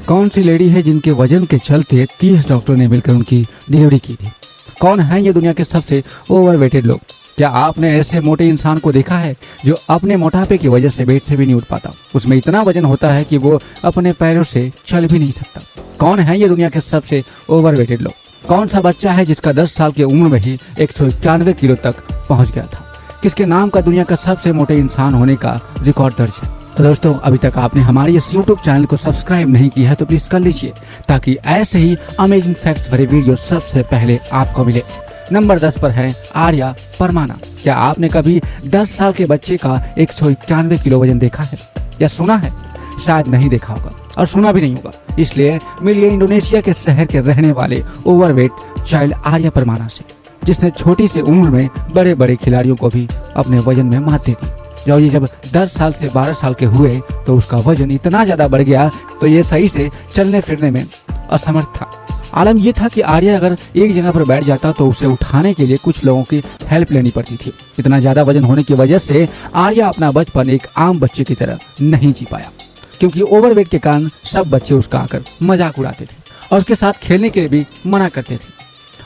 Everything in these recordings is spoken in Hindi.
कौन सी लेडी है जिनके वजन के चलते 30 डॉक्टरों ने मिलकर उनकी डिलीवरी की थी? कौन है ये दुनिया के सबसे ओवरवेटेड लोग? क्या आपने ऐसे मोटे इंसान को देखा है जो अपने मोटापे की वजह से बेड से भी नहीं उठ पाता? उसमें इतना वजन होता है कि वो अपने पैरों से चल भी नहीं सकता। कौन है ये दुनिया के सबसे ओवरवेटेड लोग? कौन सा बच्चा है जिसका 10 साल की उम्र में ही 191 किलो तक पहुंच गया था? किसके नाम का दुनिया का सबसे मोटे इंसान होने का रिकॉर्ड दर्ज है? तो दोस्तों, अभी तक आपने हमारे इस YouTube चैनल को सब्सक्राइब नहीं किया है तो प्लीज कर लीजिए, ताकि ऐसे ही अमेजिंग फैक्ट्स भरे वीडियो सबसे पहले आपको मिले। नंबर 10 पर है आर्या परमाना। क्या आपने कभी 10 साल के बच्चे का 191 किलो वजन देखा है या सुना है? शायद नहीं देखा होगा और सुना भी नहीं होगा। इसलिए मिलिए इंडोनेशिया के शहर के रहने वाले ओवरवेट चाइल्ड आर्या परमाना से, जिसने छोटी सी उम्र में बड़े बड़े खिलाड़ियों को भी अपने वजन में मात दे दी। जब ये 10 साल से 12 साल के हुए तो उसका वजन इतना ज्यादा बढ़ गया तो ये सही से चलने फिरने में असमर्थ था। आलम ये था कि आर्या अगर एक जगह पर बैठ जाता तो उसे उठाने के लिए कुछ लोगों की हेल्प लेनी पड़ती थी। इतना ज्यादा वजन होने की वजह से आर्या अपना बचपन एक आम बच्चे की तरह नहीं जी पाया, क्योंकि ओवरवेट के कारण सब बच्चे उसका आकर मजाक उड़ाते थे और उसके साथ खेलने के लिए भी मना करते थे।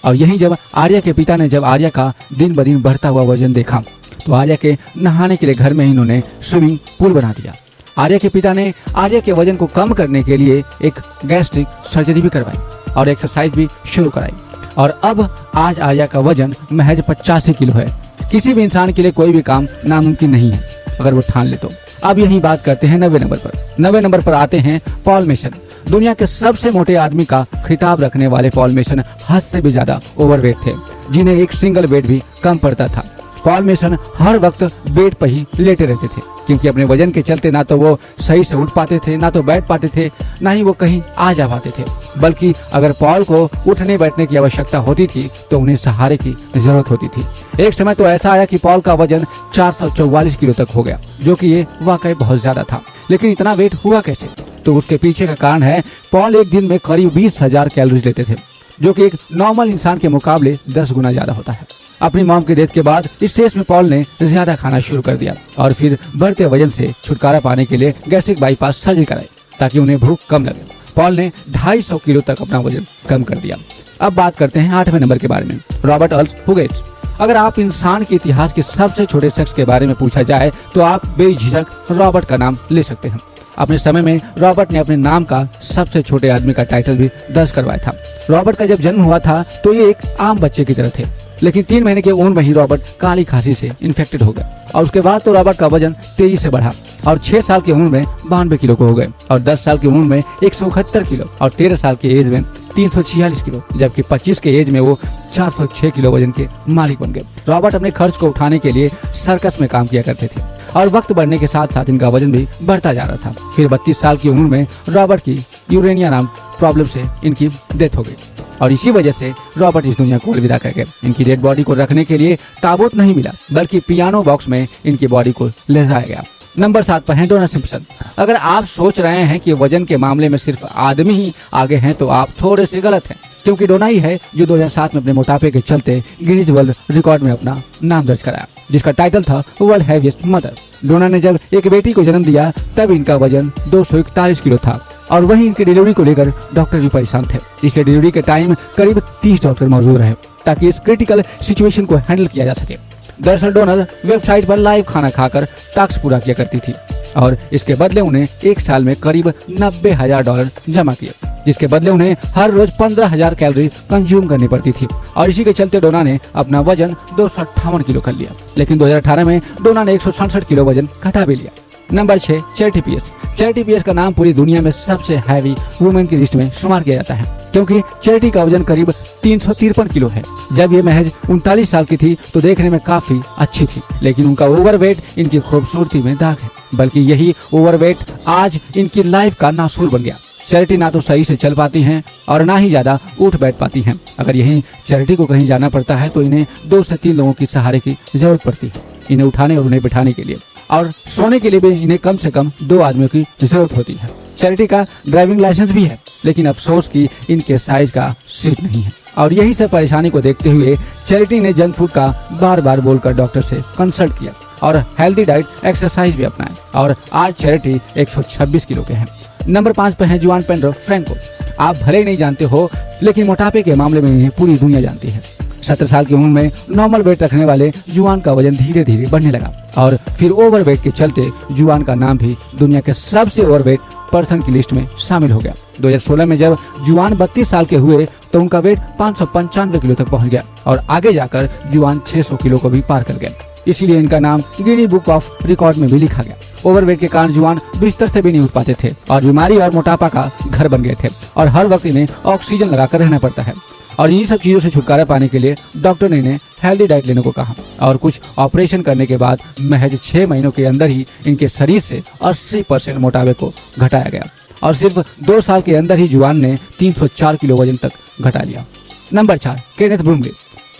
और यही जब आर्या के पिता ने जब आर्या का दिन ब दिन बढ़ता हुआ वजन देखा तो आर्या के नहाने के लिए घर में ही इन्होंने स्विमिंग पूल बना दिया। आर्या के पिता ने आर्या के वजन को कम करने के लिए एक गैस्ट्रिक सर्जरी भी करवाई और एक्सरसाइज भी शुरू कराई। और अब आज आर्या का वजन महज 85 किलो है। किसी भी इंसान के लिए कोई भी काम नामुमकिन नहीं है अगर वो ठान ले तो। अब यही बात करते हैं 90 नंबर पर। 90 नंबर पर आते हैं पॉल मेसन। दुनिया के सबसे मोटे आदमी का खिताब रखने वाले पॉल मेसन हद से भी ज्यादा ओवरवेट थे, जिन्हें एक सिंगल बेड भी कम पड़ता था। पॉल मेसन हर वक्त बेड पर ही लेटे रहते थे, क्योंकि अपने वजन के चलते ना तो वो सही से उठ पाते थे, ना तो बैठ पाते थे, ना ही वो कहीं आ जा पाते थे। बल्कि अगर पॉल को उठने बैठने की आवश्यकता होती थी तो उन्हें सहारे की जरूरत होती थी। एक समय तो ऐसा आया कि पॉल का वजन 444 किलो तक हो गया, जो कि ये वाकई बहुत ज्यादा था। लेकिन इतना वेट हुआ कैसे? तो उसके पीछे का कारण है पॉल एक दिन में करीब 20,000 कैलोरीज लेते थे, जो कि एक नॉर्मल इंसान के मुकाबले 10 गुना ज्यादा होता है। अपनी मॉम की डेथ के बाद इस स्टेज में पॉल ने ज्यादा खाना शुरू कर दिया और फिर बढ़ते वजन से छुटकारा पाने के लिए गैस्ट्रिक बाईपास सर्जरी कराई, ताकि उन्हें भूख कम लगे। पॉल ने 250 किलो तक अपना वजन कम कर दिया। अब बात करते हैं 8वें नंबर के बारे में, रॉबर्ट अर्ल्स हुगेट्स। अगर आप इंसान के इतिहास के सबसे छोटे शख्स के बारे में पूछा जाए तो आप बेझिझक रॉबर्ट का नाम ले सकते हैं। अपने समय में रॉबर्ट ने अपने नाम का सबसे छोटे आदमी का टाइटल भी दर्ज करवाया था। रॉबर्ट का जब जन्म हुआ था तो ये एक आम बच्चे की तरह थे, लेकिन 3 महीने के उम्र में ही रॉबर्ट काली खांसी से इन्फेक्टेड हो गया और उसके बाद तो रॉबर्ट का वजन तेजी से बढ़ा और 6 साल की उम्र में 92 किलो को हो गए और 10 साल की उम्र में 171 किलो और 13 साल की एज में 346 किलो, जबकि 25 के एज में वो 406 किलो वजन के मालिक बन गए। रॉबर्ट अपने खर्च को उठाने के लिए सर्कस में काम किया करते थे और वक्त बढ़ने के साथ साथ इनका वजन भी बढ़ता जा रहा था। फिर 32 साल की उम्र में रॉबर्ट की यूरेनिया नाम प्रॉब्लम से इनकी डेथ हो गई और इसी वजह से रॉबर्ट इस दुनिया को अलविदा कर गए। इनकी डेड बॉडी को रखने के लिए ताबूत नहीं मिला, बल्कि पियानो बॉक्स में इनकी बॉडी को ले जाया गया। नंबर 7 पर है डोना सिम्पसन। अगर आप सोच रहे हैं कि वजन के मामले में सिर्फ आदमी ही आगे हैं तो आप थोड़े से गलत हैं, क्योंकि डोना ही है जो 2007 में अपने मोटापे के चलते गिनीज वर्ल्ड रिकॉर्ड में अपना नाम दर्ज कराया, जिसका टाइटल था वर्ल्ड हैवीएस्ट मदर। डोना ने जब एक बेटी को जन्म दिया तब इनका वजन 241 किलो था और वहीं इनकी डिलीवरी को लेकर डॉक्टर भी परेशान थे। इसलिए डिलीवरी के टाइम करीब 30 डॉक्टर मौजूद रहे ताकि इस क्रिटिकल सिचुएशन को हैंडल किया जा सके। दरअसल डोनर वेबसाइट पर लाइव खाना खाकर टास्क पूरा किया करती थी और इसके बदले उन्हें एक साल में करीब $90,000 जमा किए, जिसके बदले उन्हें हर रोज 15,000 कैलोरी कंज्यूम करनी पड़ती थी। और इसी के चलते डोना ने अपना वजन 258 किलो कर लिया, लेकिन 2018 में डोना ने 167 किलो वजन घटा भी लिया। Number 6 Charity Pierce. Charity Pierce का नाम पूरी दुनिया में सबसे हैवी वुमेन की लिस्ट में शुमार किया जाता है, क्योंकि चैरिटी का वजन करीब 353 किलो है। जब ये महज 39 साल की थी तो देखने में काफी अच्छी थी, लेकिन उनका ओवरवेट इनकी खूबसूरती में दाग है, बल्कि यही ओवरवेट आज इनकी लाइफ का नासूर बन गया। चैरिटी ना तो सही से चल पाती हैं और ना ही ज्यादा उठ बैठ पाती हैं। अगर यही चैरिटी को कहीं जाना पड़ता है तो इन्हें 2 से 3 लोगों की सहारे की जरूरत पड़ती है, इन्हें उठाने और उन्हें बिठाने के लिए, और सोने के लिए भी इन्हें कम से कम 2 आदमियों की जरूरत होती है। चैरिटी का ड्राइविंग लाइसेंस भी है, लेकिन अफसोस कि इनके साइज का सीट नहीं है। और यही सब परेशानी को देखते हुए चैरिटी ने जंक फूड का बार बार बोलकर डॉक्टर से कंसल्ट किया और हेल्दी डाइट एक्सरसाइज भी अपनाए और आज चैरिटी 126 किलो के हैं। नंबर 5 पर है जुआन पेड्रो फ्रैंको। आप भले ही नहीं जानते हो, लेकिन मोटापे के मामले में इन्हें पूरी दुनिया जानती है। 17 साल की उम्र में नॉर्मल वेट रखने वाले जुआन का वजन धीरे धीरे बढ़ने लगा और फिर ओवरवेट के चलते जुआन का नाम भी दुनिया के सबसे ओवरवेट पर्सन की लिस्ट में शामिल हो गया। 2016 में जब जुआन 32 साल के हुए तो उनका वेट 595 किलो तक पहुंच गया और आगे जाकर जुआन 600 किलो को भी पार कर गए। इसीलिए इनका नाम गिनीज बुक ऑफ रिकॉर्ड में भी लिखा गया। ओवरवेट के कारण जुआन बिस्तर से भी नहीं उठ पाते थे और बीमारी और मोटापा का घर बन गए थे और हर वक्त इन्हें ऑक्सीजन लगाकर रहना पड़ता है। और इन्हीं सब चीजों से छुटकारा पाने के लिए डॉक्टर ने इन्हें हेल्दी डाइट लेने को कहा और कुछ ऑपरेशन करने के बाद महज 6 महीनों के अंदर ही इनके शरीर से 80% मोटापे को घटाया गया और सिर्फ 2 साल के अंदर ही जुआन ने 304 किलो वजन तक घटा लिया। Number 4 Kenneth Bromley.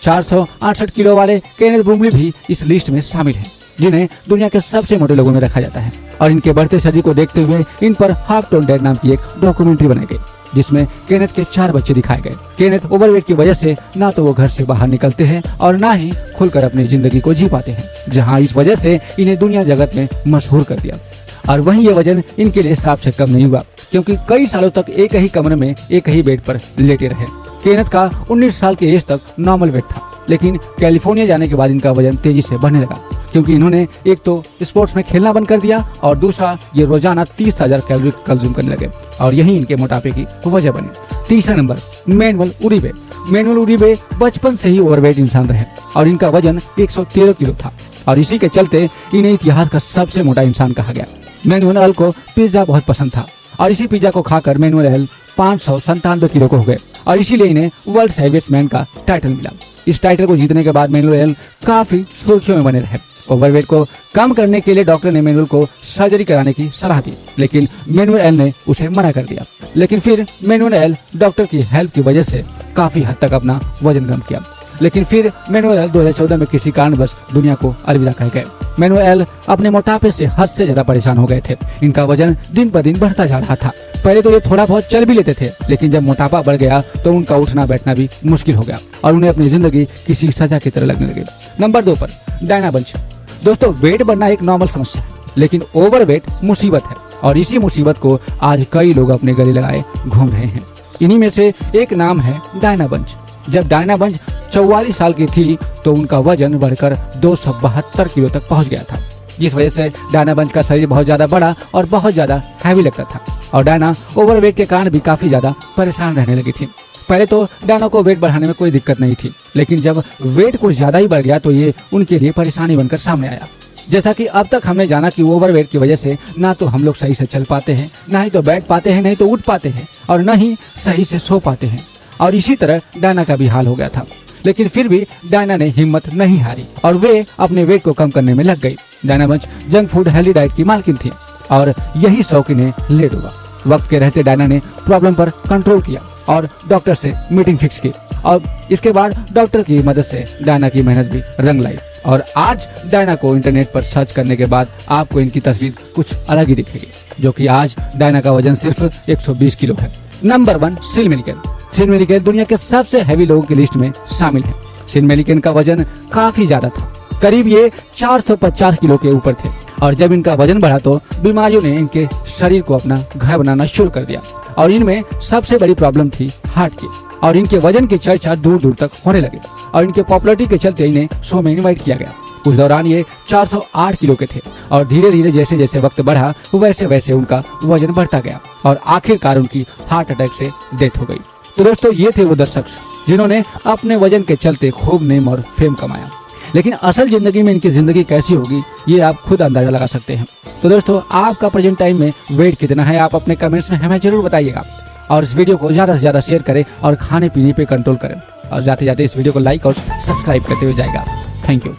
468 किलो वाले केनेथ ब्रूमली भी इस लिस्ट में शामिल हैं, जिन्हें दुनिया के सबसे मोटे लोगों में रखा जाता है। और इनके बढ़ते शरीर को देखते हुए इन पर हाफ टोन डेड नाम की एक डॉक्यूमेंट्री बनाई गई, जिसमें केनेथ के 4 बच्चे दिखाए गए। केनेथ ओवरवेट की वजह से ना तो वो घर से बाहर निकलते हैं और ना ही खुलकर अपनी जिंदगी को जी पाते हैं, जहां इस वजह से इन्हें दुनिया जगत में मशहूर कर दिया। और वहीं ये वजन इनके लिए श्राप से कम नहीं हुआ, क्योंकि कई सालों तक एक ही कमरे में एक ही बेड पर लेटे रहे। केनेथ का 19 साल के एज तक नॉर्मल वेट था, लेकिन कैलिफोर्निया जाने के बाद इनका वजन तेजी से बढ़ने लगा, क्योंकि इन्होंने एक तो स्पोर्ट्स में खेलना बंद कर दिया और दूसरा ये रोजाना 30,000 कैलोरी कंज्यूम करने लगे और यही इनके मोटापे की वजह बनी। तीसरा नंबर मैनुअल उरीबे। मैनुअल उरीबे बचपन से ही ओवरवेट इंसान रहे और इनका वजन 113 किलो था और इसी के चलते इन्हें इतिहास का सबसे मोटा इंसान कहा गया। मैनुअल को पिज्जा बहुत पसंद था और इसी पिज्जा को खाकर मैनुअल 597 किलो को हो गए और इसीलिए इन्हें वर्ल्ड हेवीएस्ट मैन का टाइटल मिला। इस टाइटल को जीतने के बाद मैनुअल काफी सुर्खियों में बने रहे। ओवरवेट को कम करने के लिए डॉक्टर ने मैनुअल को सर्जरी कराने की सलाह दी, लेकिन मैनुअल ने उसे मना कर दिया। लेकिन फिर मैनुअल डॉक्टर की हेल्प की वजह से काफी हद तक अपना वजन कम किया, लेकिन फिर मैनुअल 2014 में किसी कारणवश दुनिया को अलविदा कह गए। मैनुअल अपने मोटापे से हद से ज्यादा परेशान हो गए थे। इनका वजन दिन पर दिन बढ़ता जा रहा था। पहले तो ये थोड़ा बहुत चल भी लेते थे, लेकिन जब मोटापा बढ़ गया तो उनका उठना बैठना भी मुश्किल हो गया और उन्हें अपनी जिंदगी किसी सजा की तरह लगने लगी। नंबर 2 पर डायना बंच। दोस्तों, वेट बढ़ना एक नॉर्मल समस्या है, लेकिन ओवरवेट मुसीबत है और इसी मुसीबत को आज कई लोग अपने गले लगाए घूम रहे हैं। इन्हीं में से एक नाम है डायना बंच। जब डायना बंच 44 साल की थी तो उनका वजन बढ़कर 272 किलो तक पहुंच गया था, जिस वजह से डायना बंच का शरीर बहुत ज्यादा बड़ा और बहुत ज्यादा हैवी लगता था और डायना ओवरवेट के कारण भी काफी ज्यादा परेशान रहने लगी थी। पहले तो डायना को वेट बढ़ाने में कोई दिक्कत नहीं थी, लेकिन जब वेट कुछ ज्यादा ही बढ़ गया तो ये उनके लिए परेशानी बनकर सामने आया। जैसा कि अब तक हमने जाना कि ओवरवेट की वजह से ना तो हम लोग सही से चल पाते हैं, ना ही तो बैठ पाते हैं, नहीं तो उठ पाते हैं और न ही सही से सो पाते हैं। और इसी तरह डायना का भी हाल हो गया था, लेकिन फिर भी डायना ने हिम्मत नहीं हारी और वे अपने वेट को कम करने में लग गई। Diana bunch junk food healthy diet की मालकिन थी और यही शौक इन्हें ले डूबा। वक्त के रहते डायना ने प्रॉब्लम पर कंट्रोल किया और डॉक्टर से मीटिंग फिक्स की और इसके बाद डॉक्टर की मदद से डायना की मेहनत भी रंग लाई और आज डायना को इंटरनेट पर सर्च करने के बाद आपको इनकी तस्वीर कुछ अलग ही दिखेगी, जो कि आज डायना का वजन सिर्फ 120 किलो है। नंबर 1 सिल मेलिकेन। सिल मेलिकेन दुनिया के सबसे हैवी लोगों की लिस्ट में शामिल है। सिल मेलिकेन का वजन काफी ज्यादा था, करीब ये 450 किलो के ऊपर थे और जब इनका वजन बढ़ा तो बीमारियों ने इनके शरीर को अपना घर बनाना शुरू कर दिया और इनमें सबसे बड़ी प्रॉब्लम थी हार्ट की और इनके वजन की चर्चा दूर दूर तक होने लगी और इनके पॉपुलरिटी के चलते इन्हें शो में इनवाइट किया गया। उस दौरान ये 408 किलो के थे और धीरे धीरे जैसे जैसे वक्त बढ़ा वैसे वैसे उनका वजन बढ़ता गया और आखिरकार उनकी हार्ट अटैक से डेथ हो गई। तो दोस्तों, ये थे वो 10 शख्स जिन्होंने अपने वजन के चलते खूब नेम और फेम कमाया, लेकिन असल जिंदगी में इनकी जिंदगी कैसी होगी ये आप खुद अंदाजा लगा सकते हैं। तो दोस्तों, आपका प्रेजेंट टाइम में वेट कितना है आप अपने कमेंट्स में हमें जरूर बताइएगा और इस वीडियो को ज्यादा से ज्यादा शेयर करें और खाने पीने पे कंट्रोल करें और जाते जाते इस वीडियो को लाइक और सब्सक्राइब करते हुए जाएगा। Thank you.